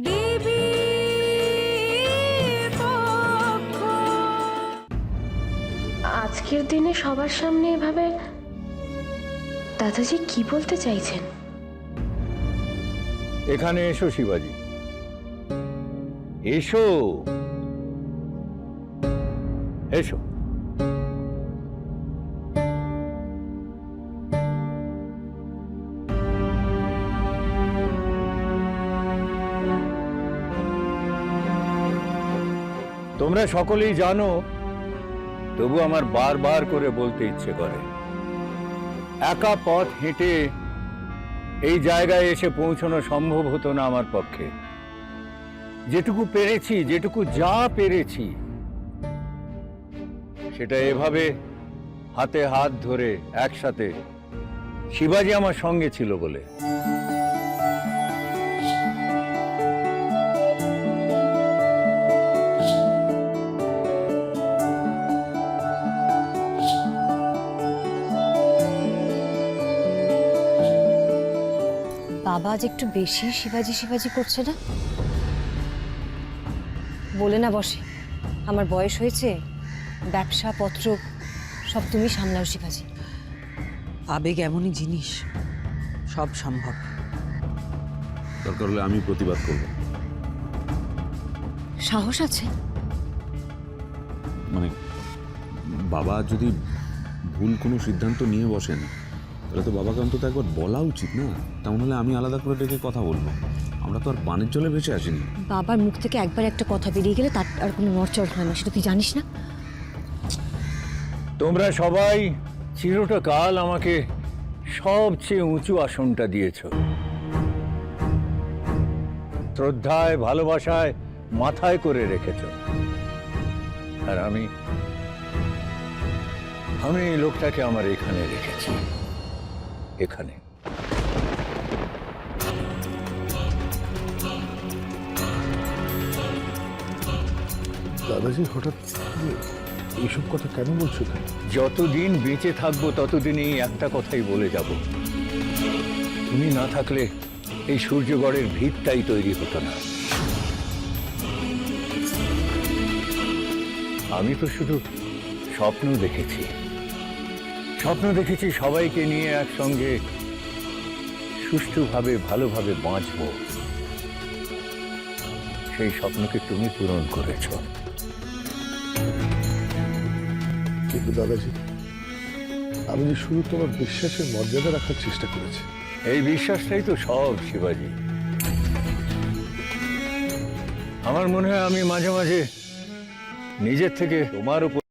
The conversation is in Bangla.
দেবী আজকের দিনে সবার সামনে এভাবে দাদাজি কি বলতে চাইছেন? এখানে এসো শিবাজি, এসো এসো। তোমরা সকলেই জানো, তবু আমার বারবার করে বলতে ইচ্ছে করে, একা পথ হেঁটে এই জায়গায় এসে পৌঁছানো সম্ভব হতো না আমার পক্ষে। যেটুকু পেরেছি, যেটুকু যা পেরেছি, সেটা এভাবে হাতে হাত ধরে একসাথে শিবাজি আমার সঙ্গে ছিল বলে। বাবা আজ একটু বেশি শিবাজি শিবাজি করছে না? বলে না বসে, আমার বয়স হয়েছে, ব্যবসা পত্র সব তুমি সামলাও শিবাজি। আবেগ এমনই জিনিস, সব সম্ভব। দরকার হলে আমি প্রতিবাদ করব। সাহস আছে? মানে বাবা যদি ভুল কোনো সিদ্ধান্ত নিয়ে বসেন, তাহলে তো বাবাকে অন্তত একবার বলা উচিত না? তেমন হলে আমি আলাদা করে ডেকে কথা বলবো। আমরা তো আর পানির জলে ভেসে আসিনি। বাবার মুখ থেকে একবার একটা কথা বেরিয়ে গেলে তার আর কোনো নড়চড় হয় না, সেটা তুই জানিস না? তোমরা সবাই চিরটা কাল আমাকে সবচেয়ে উঁচু আসনটা দিয়েছ, শ্রদ্ধায় ভালোবাসায় মাথায় করে রেখেছ। আর আমি এই লোকটাকে আমার এখানে রেখেছি, এখানে। দাদাজি হঠাৎ এইসব কথা কেন বলছো? যতদিন বেঁচে থাকবো ততদিনই একটা কথাই বলে যাব, তুমি না থাকলে এই সূর্যগড়ের ভিতটাই তৈরি হতো না। আমি তো শুধু স্বপ্ন দেখেছি, সবাইকে নিয়ে একসঙ্গে সুষ্ঠুভাবে ভালোভাবে বাঁচব। সেই স্বপ্নকে তুমি পূরণ করেছো। কিন্তু দাদাজি, আমি যে শুধু তোমার বিশ্বাসের মর্যাদা রাখার চেষ্টা করেছি। এই বিশ্বাসটাই তো সব শিবাজি। আমার মনে হয় আমি মাঝে মাঝে নিজের থেকে তোমার উপর